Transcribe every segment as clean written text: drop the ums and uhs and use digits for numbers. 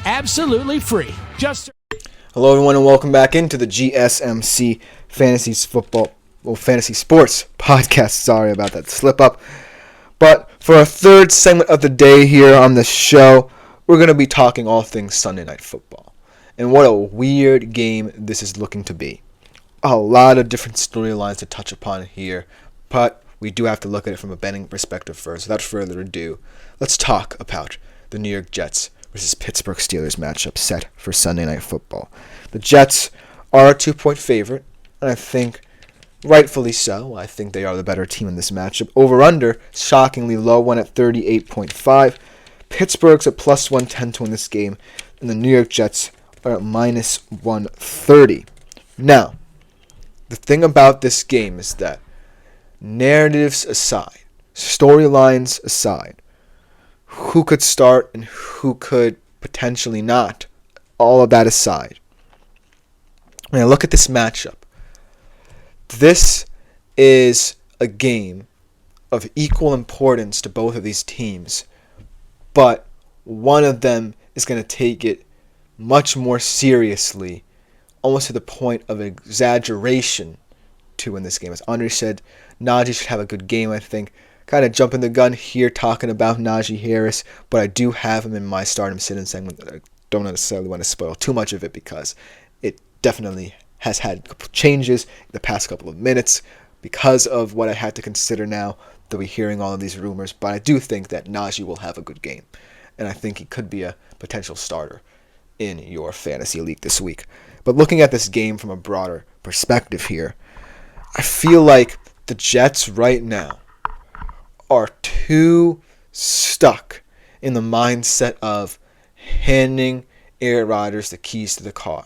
absolutely free. Hello, everyone, and welcome back into the GSMC Fantasy Sports Podcast. Sorry about that slip up. But for our third segment of the day here on the show, we're going to be talking all things Sunday Night Football. And what a weird game this is looking to be. A lot of different storylines to touch upon here, but we do have to look at it from a betting perspective first. Without further ado, let's talk about the New York Jets versus Pittsburgh Steelers matchup set for Sunday Night Football. The Jets are a 2-point favorite, and I think rightfully so. I think they are the better team in this matchup. Over-under, shockingly low one at 38.5. Pittsburgh's at plus 110 to win this game, and the New York Jets are at minus 130. Now, the thing about this game is that narratives aside, storylines aside, who could start and who could potentially not, all of that aside, when I look at this matchup, this is a game of equal importance to both of these teams, but one of them is going to take it much more seriously, almost to the point of exaggeration to win this game. As Andre said, Najee should have a good game, I think. Kind of jumping the gun here talking about Najee Harris, but I do have him in my start him sit-in segment that I don't necessarily want to spoil too much of it because it definitely has had a couple changes in the past couple of minutes because of what I had to consider now that we're hearing all of these rumors. But I do think that Najee will have a good game, and I think he could be a potential starter in your fantasy league this week. But looking at this game from a broader perspective here, I feel like the Jets right now are too stuck in the mindset of handing Aaron Rodgers the keys to the car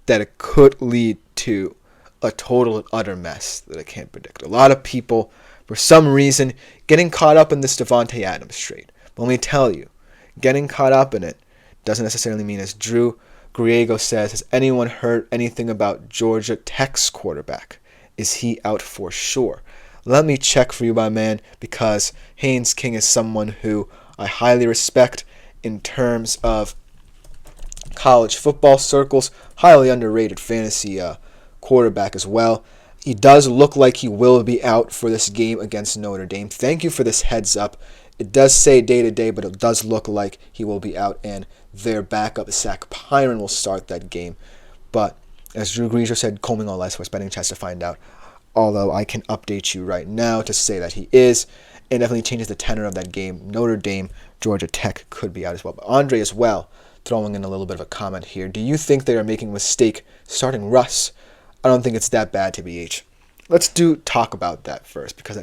that it could lead to a total and utter mess that I can't predict. A lot of people, for some reason, getting caught up in this Devontae Adams trade. But let me tell you, getting caught up in it doesn't necessarily mean, as Drew Griego says, has anyone heard anything about Georgia Tech's quarterback? Is he out for sure? Let me check for you, my man, because Haynes King is someone who I highly respect in terms of college football circles, highly underrated fantasy quarterback as well. He does look like he will be out for this game against Notre Dame. Thank you for this heads up. It does say day-to-day, but it does look like he will be out, and their backup, Zach Pyron, will start that game. But as Drew Griego said, combing all eyes for betting chance to find out. Although I can update you right now to say that he is, and definitely changes the tenor of that game. Notre Dame, Georgia Tech could be out as well. But Andre as well, throwing in a little bit of a comment here. Do you think they are making a mistake starting Russ? I don't think it's that bad, TBH. Let's talk about that first, because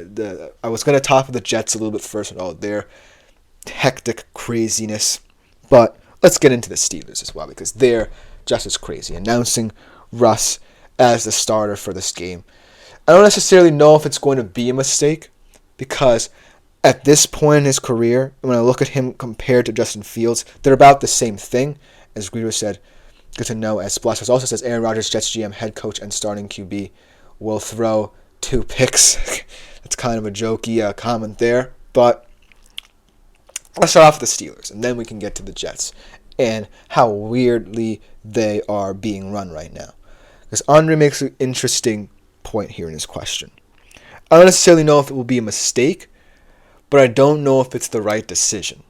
I was going to talk about the Jets a little bit first and all their hectic craziness. But let's get into the Steelers as well, because they're just as crazy. Announcing Russ as the starter for this game. I don't necessarily know if it's going to be a mistake, because at this point in his career, when I look at him compared to Justin Fields, they're about the same thing. As Guido said, good to know. As Splash also says, Aaron Rodgers, Jets GM, head coach, and starting QB will throw 2 picks. That's kind of a jokey comment there. But let's start off with the Steelers, and then we can get to the Jets and how weirdly they are being run right now. Because Andre makes an interesting point here in his question. I don't necessarily know if it will be a mistake, but I don't know if it's the right decision.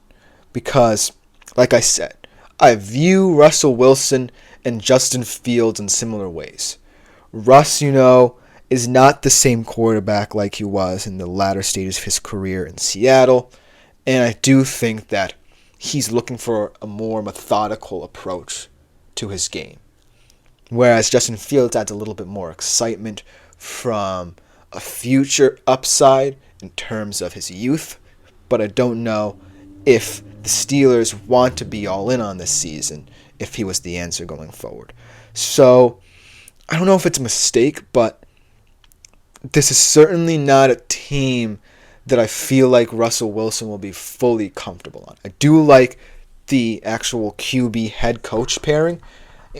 Because, like I said, I view Russell Wilson and Justin Fields in similar ways. Russ, is not the same quarterback like he was in the latter stages of his career in Seattle. And I do think that he's looking for a more methodical approach to his game. Whereas Justin Fields adds a little bit more excitement from a future upside in terms of his youth. But I don't know if the Steelers want to be all in on this season if he was the answer going forward. So I don't know if it's a mistake, but this is certainly not a team that I feel like Russell Wilson will be fully comfortable on. I do like the actual QB head coach pairing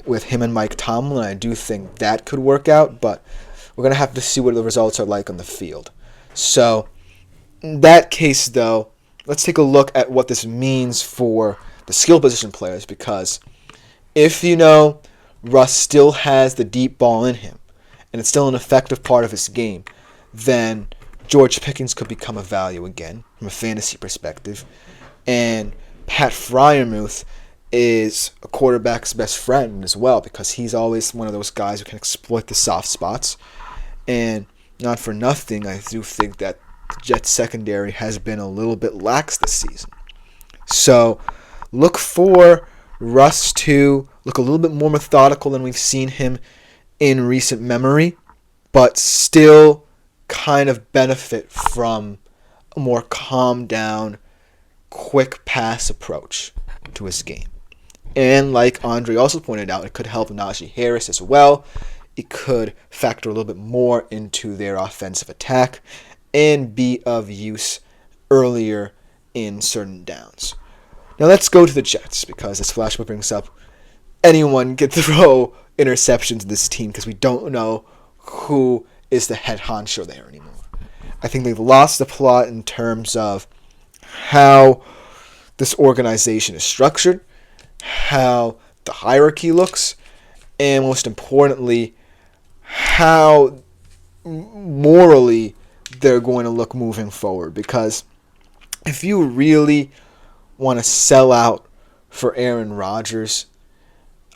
with him and Mike Tomlin. I do think that could work out, but we're going to have to see what the results are like on the field. So in that case, though, let's take a look at what this means for the skill position players, because if Russ still has the deep ball in him and it's still an effective part of his game, then George Pickens could become a value again from a fantasy perspective. And Pat Freiermuth is a quarterback's best friend as well, because he's always one of those guys who can exploit the soft spots. And not for nothing, I do think that the Jets secondary has been a little bit lax this season. So look for Russ to look a little bit more methodical than we've seen him in recent memory, but still kind of benefit from a more calmed down, quick pass approach to his game. And like Andre also pointed out, it could help Najee Harris as well. It could factor a little bit more into their offensive attack and be of use earlier in certain downs. Now let's go to the Jets, because as Flashpoint brings up, anyone can throw interceptions in this team because we don't know who is the head honcho there anymore. I think they've lost the plot in terms of how this organization is structured, how the hierarchy looks, and most importantly, how morally they're going to look moving forward. Because if you really want to sell out for Aaron Rodgers,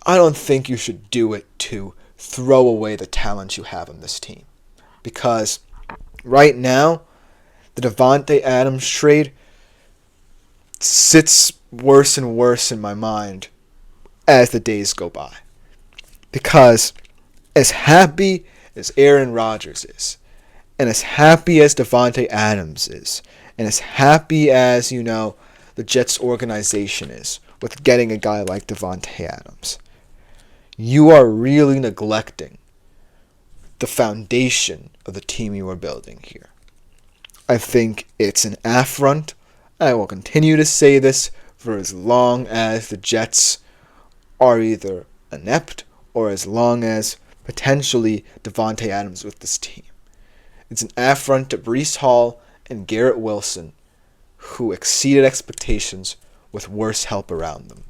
I don't think you should do it to throw away the talent you have on this team. Because right now, the Davante Adams trade sits worse and worse in my mind as the days go by. Because as happy as Aaron Rodgers is, and as happy as Davante Adams is, and as happy as, the Jets organization is with getting a guy like Davante Adams, you are really neglecting the foundation of the team you are building here. I think it's an affront. I will continue to say this for as long as the Jets are either inept or as long as potentially Davante Adams with this team. It's an affront to Breece Hall and Garrett Wilson, who exceeded expectations with worse help around them.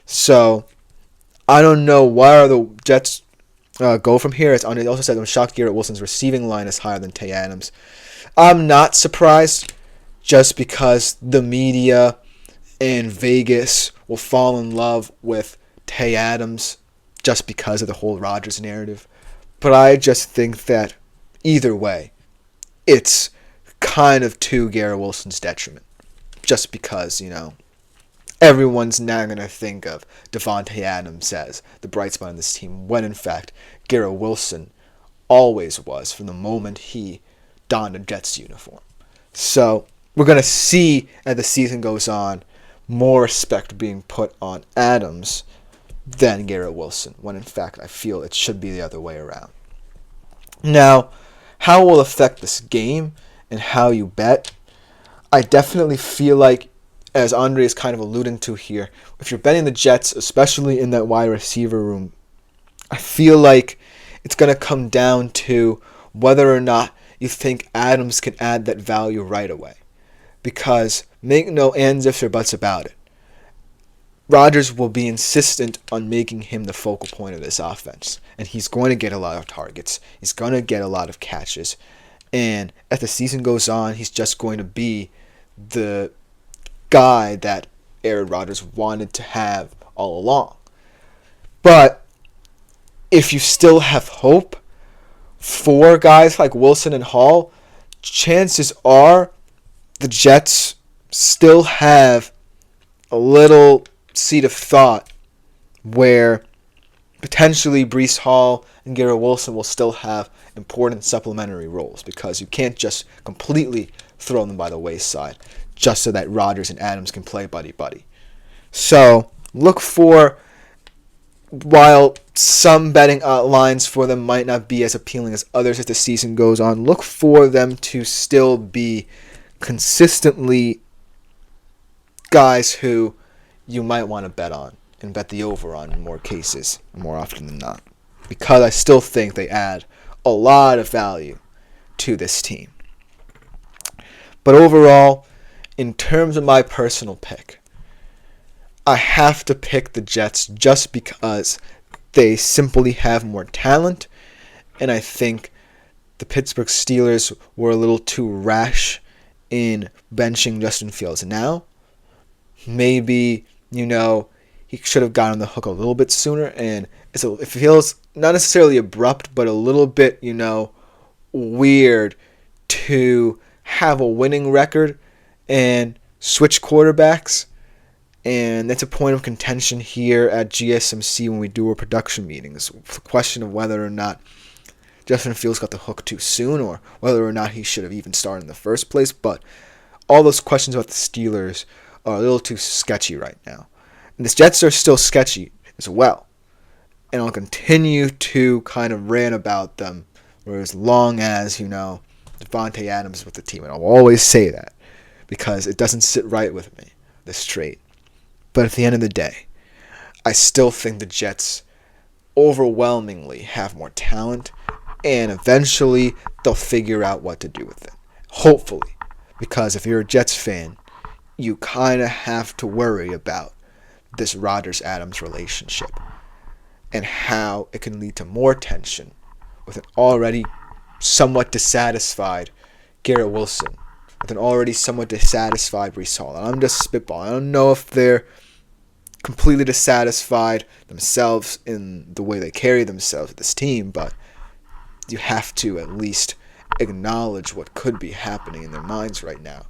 So, I don't know where the Jets go from here. As Andre also said, I'm shocked Garrett Wilson's receiving line is higher than Tay Adams. I'm not surprised, just because the media and Vegas will fall in love with Tay Adams just because of the whole Rodgers narrative. But I just think that either way, it's kind of to Garrett Wilson's detriment. Just because, everyone's now going to think of Davante Adams as the bright spot in this team, when in fact Garrett Wilson always was from the moment he donned a Jets uniform. So we're going to see as the season goes on more respect being put on Adams than Garrett Wilson, when in fact I feel it should be the other way around. Now, how it will affect this game and how you bet, I definitely feel like, as Andre is kind of alluding to here, if you're betting the Jets, especially in that wide receiver room, I feel like it's going to come down to whether or not you think Adams can add that value right away. Because make no ands, ifs, or buts about it, Rodgers will be insistent on making him the focal point of this offense. And he's going to get a lot of targets. He's going to get a lot of catches. And as the season goes on, he's just going to be the guy that Aaron Rodgers wanted to have all along. But if you still have hope for guys like Wilson and Hall, chances are the Jets still have a little seed of thought where potentially Breece Hall and Garrett Wilson will still have important supplementary roles, because you can't just completely throw them by the wayside just so that Rodgers and Adams can play buddy-buddy. So look for, while some betting lines for them might not be as appealing as others as the season goes on, look for them to still be consistently guys who you might want to bet on and bet the over on in more cases, more often than not. Because I still think they add a lot of value to this team. But overall, in terms of my personal pick, I have to pick the Jets just because they simply have more talent, and I think the Pittsburgh Steelers were a little too rash in benching Justin Fields. Now, maybe, he should have gotten the hook a little bit sooner, and it feels not necessarily abrupt, but a little bit, weird to have a winning record and switch quarterbacks. And that's a point of contention here at GSMC when we do our production meetings. It's a question of whether or not Justin Fields got the hook too soon or whether or not he should have even started in the first place. But all those questions about the Steelers are a little too sketchy right now. And the Jets are still sketchy as well. And I'll continue to kind of rant about them for as long as, Devontae Adams is with the team. And I'll always say that because it doesn't sit right with me, this trade. But at the end of the day, I still think the Jets overwhelmingly have more talent, and eventually they'll figure out what to do with it. Hopefully. Because if you're a Jets fan, you kind of have to worry about this Rodgers-Adams relationship and how it can lead to more tension with an already somewhat dissatisfied Garrett Wilson, with an already somewhat dissatisfied Breece Hall. And I'm just spitballing. I don't know if they're completely dissatisfied themselves in the way they carry themselves with this team, but you have to at least acknowledge what could be happening in their minds right now,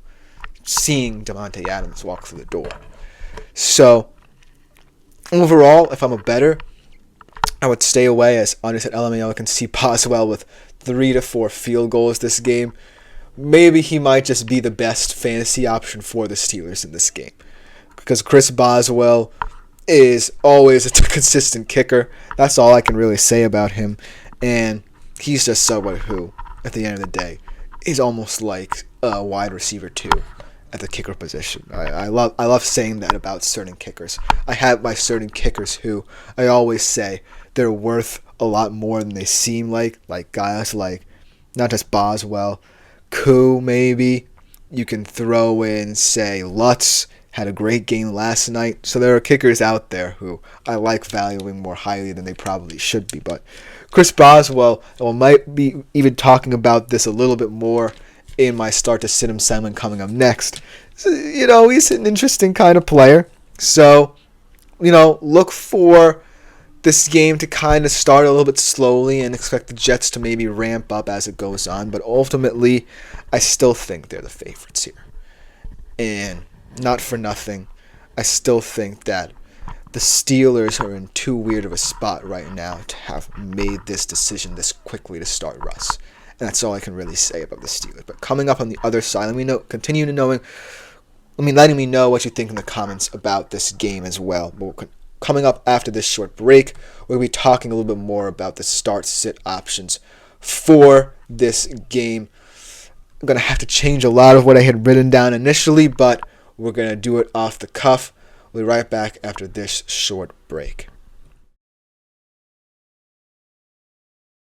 seeing Devontae Adams walk through the door. So, overall, if I'm a bettor, I would stay away, as Andre said, LMAO can see Boswell with 3 to 4 field goals this game. Maybe he might just be the best fantasy option for the Steelers in this game, because Chris Boswell is always a consistent kicker. That's all I can really say about him. And he's just someone who, at the end of the day, is almost like a wide receiver 2 at the kicker position. I love saying that about certain kickers. I have my certain kickers who I always say they're worth a lot more than they seem like guys like not just Boswell, Koo maybe. You can throw in, say, Lutz. Had a great game last night. So there are kickers out there who I like valuing more highly than they probably should be. But Chris Boswell, I might be even talking about this a little bit more in my Start to Sit 'em segment coming up next. So, he's an interesting kind of player. So, look for this game to kind of start a little bit slowly and expect the Jets to maybe ramp up as it goes on. But ultimately, I still think they're the favorites here. And not for nothing, I still think that the Steelers are in too weird of a spot right now to have made this decision this quickly to start Russ. And that's all I can really say about the Steelers. But coming up on the other side, letting me know what you think in the comments about this game as well. But coming up after this short break, we'll be talking a little bit more about the start-sit options for this game. I'm going to have to change a lot of what I had written down initially, but we're going to do it off the cuff. We'll be right back after this short break.